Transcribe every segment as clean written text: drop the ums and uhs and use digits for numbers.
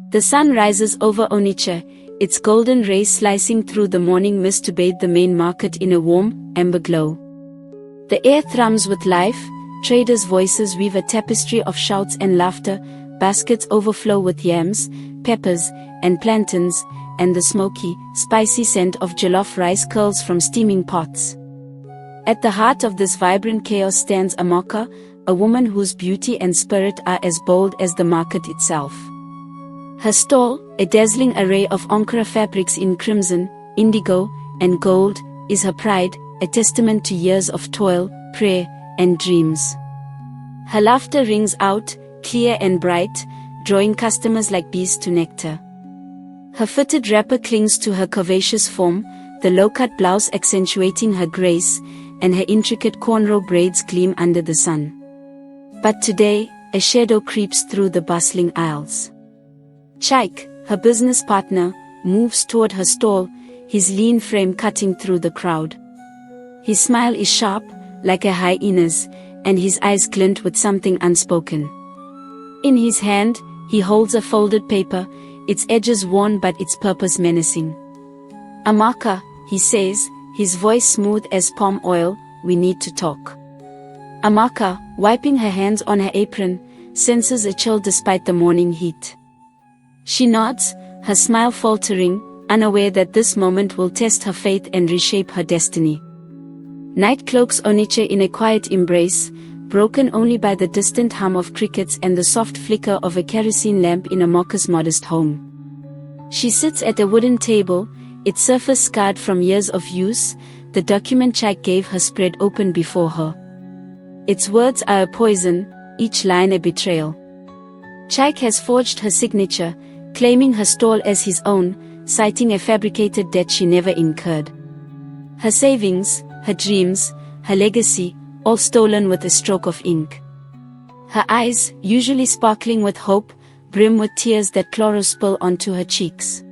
The sun rises over Onitsha, its golden rays slicing through the morning mist to bathe the main market in a warm, amber glow. The air thrums with life, traders' voices weave a tapestry of shouts and laughter, baskets overflow with yams, peppers, and plantains, and the smoky, spicy scent of jollof rice curls from steaming pots. At the heart of this vibrant chaos stands Amaka, a woman whose beauty and spirit are as bold as the market itself. Her stall, a dazzling array of Ankara fabrics in crimson, indigo, and gold, is her pride, a testament to years of toil, prayer, and dreams. Her laughter rings out, clear and bright, drawing customers like bees to nectar. Her fitted wrapper clings to her curvaceous form, the low-cut blouse accentuating her grace, and her intricate cornrow braids gleam under the sun. But today, a shadow creeps through the bustling aisles. Chaik, her business partner, moves toward her stall, his lean frame cutting through the crowd. His smile is sharp, like a hyena's, and his eyes glint with something unspoken. In his hand, he holds a folded paper, its edges worn but its purpose menacing. "Amaka," he says, his voice smooth as palm oil, "we need to talk." Amaka, wiping her hands on her apron, senses a chill despite the morning heat. She nods, her smile faltering, unaware that this moment will test her faith and reshape her destiny. Night cloaks Onitsha in a quiet embrace, broken only by the distant hum of crickets and the soft flicker of a kerosene lamp in Amaka's modest home. She sits at a wooden table, its surface scarred from years of use, the document Chaik gave her spread open before her. Its words are a poison, each line a betrayal. Chaik has forged her signature, claiming her stall as his own, citing a fabricated debt she never incurred. Her savings, her dreams, her legacy, all stolen with a stroke of ink. Her eyes, usually sparkling with hope, brim with tears that chloral spill onto her cheeks.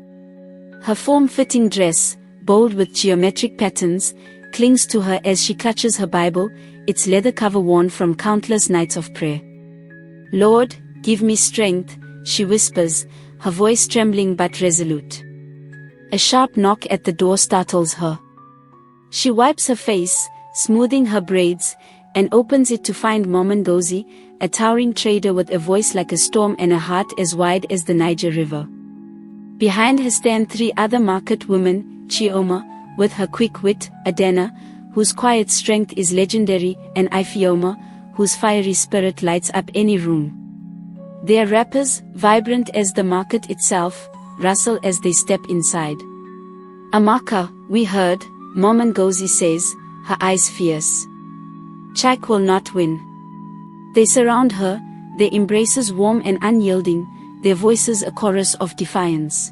Her form-fitting dress, bold with geometric patterns, clings to her as she clutches her Bible, its leather cover worn from countless nights of prayer. "Lord, give me strength," she whispers, her voice trembling but resolute. A sharp knock at the door startles her. She wipes her face, smoothing her braids, and opens it to find Ngozi, a towering trader with a voice like a storm and a heart as wide as the Niger River. Behind her stand three other market women, Chioma, with her quick wit, Adena, whose quiet strength is legendary, and Ifeoma, whose fiery spirit lights up any room. Their wrappers, vibrant as the market itself, rustle as they step inside. "Amaka, we heard," Ngozi says, her eyes fierce. "Chaik will not win." They surround her, their embraces warm and unyielding, their voices a chorus of defiance.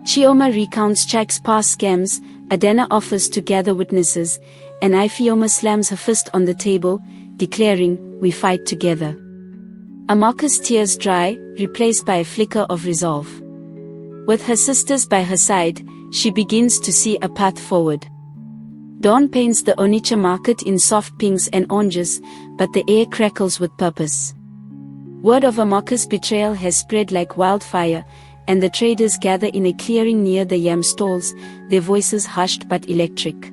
Chioma recounts Chaik's past scams, Adena offers to gather witnesses, and Ifeoma slams her fist on the table, declaring, "We fight together." Amaka's tears dry, replaced by a flicker of resolve. With her sisters by her side, she begins to see a path forward. Dawn paints the Onitsha market in soft pinks and oranges, but the air crackles with purpose. Word of Amaka's betrayal has spread like wildfire, and the traders gather in a clearing near the yam stalls, their voices hushed but electric.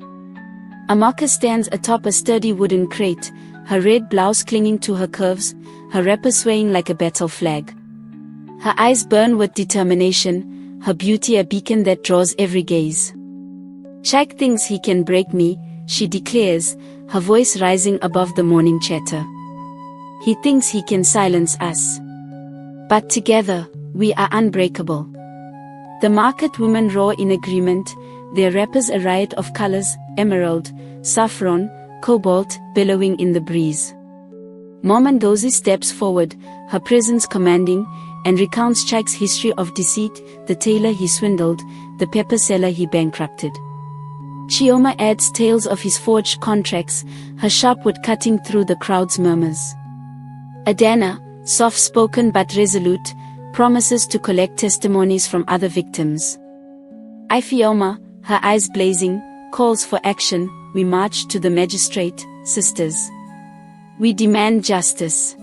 Amaka stands atop a sturdy wooden crate, her red blouse clinging to her curves, her wrapper swaying like a battle flag. Her eyes burn with determination, her beauty a beacon that draws every gaze. "Chaik thinks he can break me," she declares, her voice rising above the morning chatter. "He thinks he can silence us. But together, we are unbreakable." The market women roar in agreement, their wrappers a riot of colors, emerald, saffron, cobalt, billowing in the breeze. Ngozi steps forward, her presence commanding, and recounts Chaik's history of deceit, the tailor he swindled, the pepper seller he bankrupted. Chioma adds tales of his forged contracts, her sharp wit cutting through the crowd's murmurs. Adena, soft-spoken but resolute, promises to collect testimonies from other victims. Ifeoma, her eyes blazing, calls for action. "We march to the magistrate, sisters. We demand justice."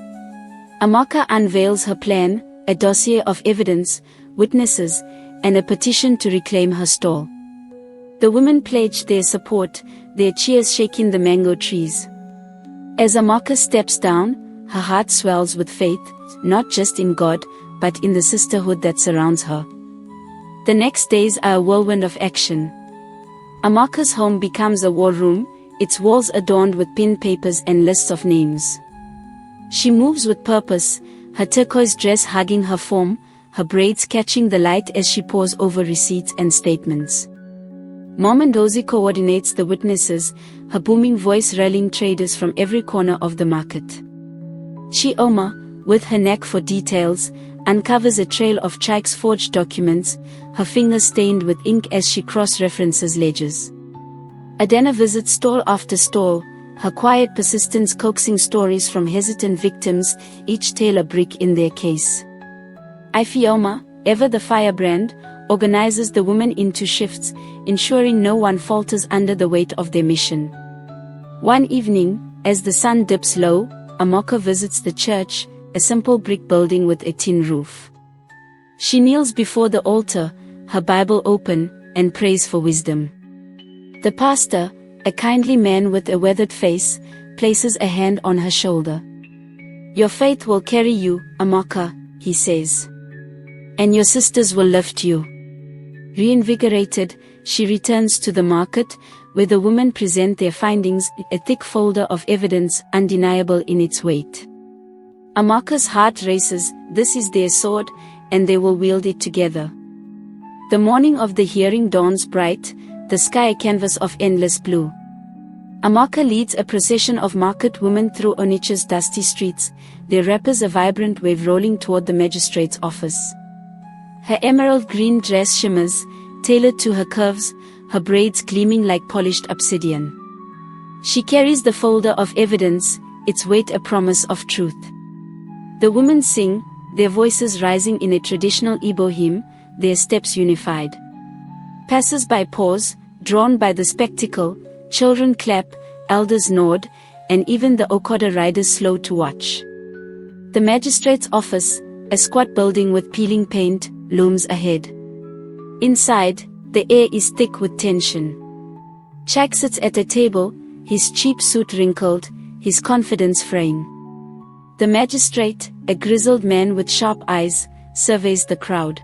Amaka unveils her plan, a dossier of evidence, witnesses, and a petition to reclaim her stall. The women pledged their support, their cheers shaking the mango trees. As Amaka steps down, her heart swells with faith, not just in God, but in the sisterhood that surrounds her. The next days are a whirlwind of action. Amaka's home becomes a war room, its walls adorned with pinned papers and lists of names. She moves with purpose, her turquoise dress hugging her form, her braids catching the light as she pores over receipts and statements. Mom Ndozi coordinates the witnesses, her booming voice rallying traders from every corner of the market. Chioma, with her knack for details, uncovers a trail of Chike's forged documents, her fingers stained with ink as she cross-references ledgers. Adena visits stall after stall, her quiet persistence coaxing stories from hesitant victims, each tale a brick in their case. Ifeoma, ever the firebrand, organizes the women into shifts, ensuring no one falters under the weight of their mission. One evening, as the sun dips low, Amaka visits the church, a simple brick building with a tin roof. She kneels before the altar, her Bible open, and prays for wisdom. The pastor, a kindly man with a weathered face, places a hand on her shoulder. "Your faith will carry you, Amaka," he says. "And your sisters will lift you." Reinvigorated, she returns to the market, where the women present their findings, a thick folder of evidence, undeniable in its weight. Amaka's heart races. This is their sword, and they will wield it together. The morning of the hearing dawns bright, the sky a canvas of endless blue. Amaka leads a procession of market women through Onitsha's dusty streets, their wrappers a vibrant wave rolling toward the magistrate's office. Her emerald green dress shimmers, tailored to her curves, her braids gleaming like polished obsidian. She carries the folder of evidence, its weight a promise of truth. The women sing, their voices rising in a traditional Igbo hymn, their steps unified. Passers-by pause, drawn by the spectacle, children clap, elders nod, and even the Okada riders slow to watch. The magistrate's office, a squat building with peeling paint, looms ahead. Inside, the air is thick with tension. Chike sits at a table, his cheap suit wrinkled, his confidence fraying. The magistrate, a grizzled man with sharp eyes, surveys the crowd.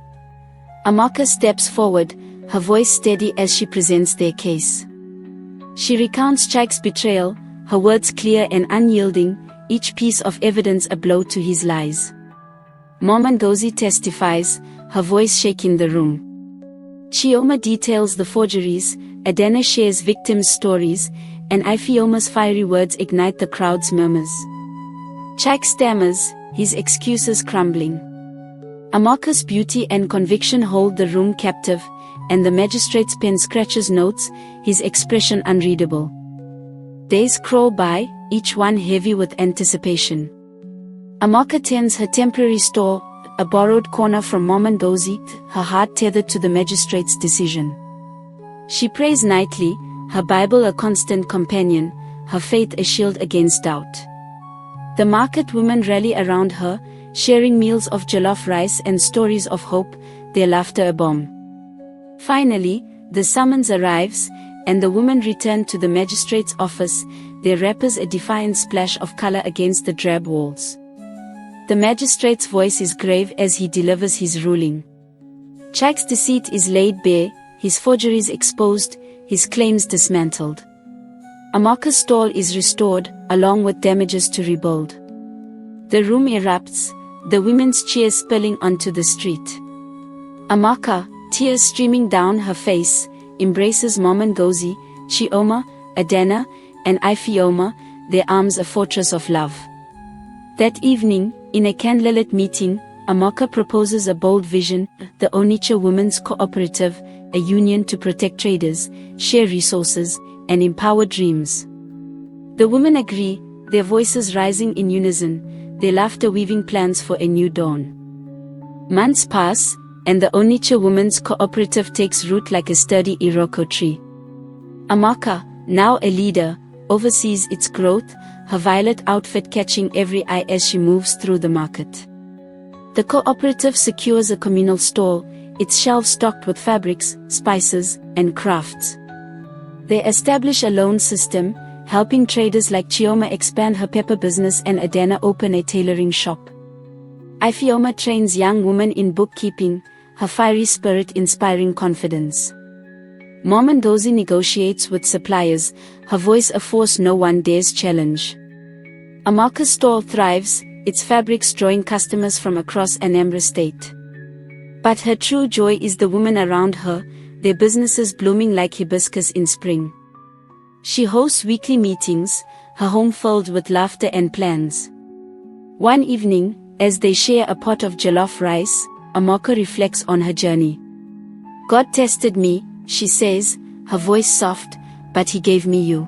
Amaka steps forward, her voice steady as she presents their case. She recounts Chike's betrayal, her words clear and unyielding, each piece of evidence a blow to his lies. Mom Ndozi testifies, her voice shaking the room. Chioma details the forgeries, Adena shares victims' stories, and Ifeoma's fiery words ignite the crowd's murmurs. Chike stammers, his excuses crumbling. Amaka's beauty and conviction hold the room captive, and the magistrate's pen scratches notes, his expression unreadable. Days crawl by, each one heavy with anticipation. Amaka tends her temporary store, a borrowed corner from Mom Ndozi, her heart tethered to the magistrate's decision. She prays nightly, her Bible a constant companion, her faith a shield against doubt. The market women rally around her, sharing meals of jollof rice and stories of hope, their laughter a bomb. Finally, the summons arrives, and the women return to the magistrate's office, their wrappers a defiant splash of color against the drab walls. The magistrate's voice is grave as he delivers his ruling. Chike's deceit is laid bare, his forgeries exposed, his claims dismantled. Amaka's stall is restored, along with damages to rebuild. The room erupts, the women's cheers spilling onto the street. Amaka, tears streaming down her face, embraces Mom Ndozi, Chioma, Adena, and Ifeoma, their arms a fortress of love. That evening, in a candlelit meeting, Amaka proposes a bold vision, the Onitsha Women's Cooperative, a union to protect traders, share resources, and empower dreams. The women agree, their voices rising in unison, their laughter weaving plans for a new dawn. Months pass, and the Onitsha Women's Cooperative takes root like a sturdy Iroko tree. Amaka, now a leader, oversees its growth, her violet outfit catching every eye as she moves through the market. The cooperative secures a communal store, its shelves stocked with fabrics, spices, and crafts. They establish a loan system, helping traders like Chioma expand her pepper business and Adana open a tailoring shop. Ifeoma trains young women in bookkeeping, her fiery spirit inspiring confidence. Momondozi negotiates with suppliers, her voice a force no one dares challenge. Amaka's store thrives, its fabrics drawing customers from across Anambra State. But her true joy is the women around her, their businesses blooming like hibiscus in spring. She hosts weekly meetings, her home filled with laughter and plans. One evening, as they share a pot of jollof rice, Amaka reflects on her journey. God tested me, she says, her voice soft, but he gave me you.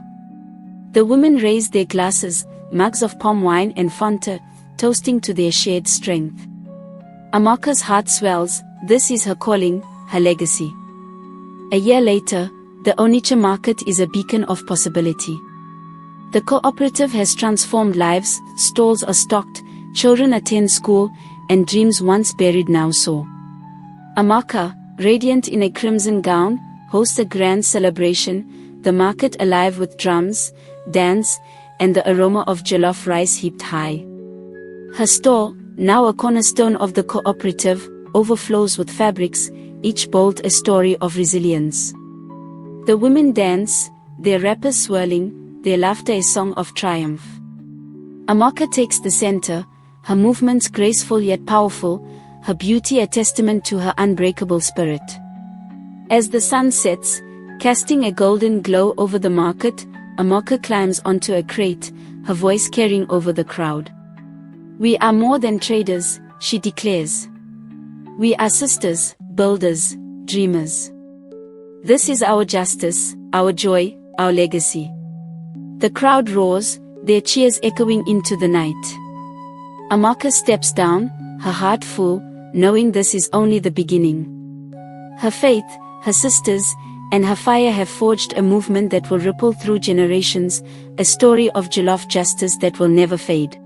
The women raise their glasses, mugs of palm wine and Fanta, toasting to their shared strength. Amaka's heart swells, this is her calling, her legacy. A year later, the Onitsha market is a beacon of possibility. The cooperative has transformed lives, stalls are stocked, children attend school, and dreams once buried now soar. Amaka, radiant in a crimson gown, hosts a grand celebration, the market alive with drums, dance, and the aroma of jollof rice heaped high. Her store, now a cornerstone of the cooperative, overflows with fabrics, each bold a story of resilience. The women dance, their wrappers swirling, their laughter a song of triumph. Amaka takes the center, her movements graceful yet powerful, her beauty a testament to her unbreakable spirit. As the sun sets, casting a golden glow over the market, Amaka climbs onto a crate, her voice carrying over the crowd. We are more than traders, she declares. We are sisters, builders, dreamers. This is our justice, our joy, our legacy. The crowd roars, their cheers echoing into the night. Amaka steps down, her heart full, knowing this is only the beginning. Her faith, her sisters, and her fire have forged a movement that will ripple through generations, a story of jollof justice that will never fade.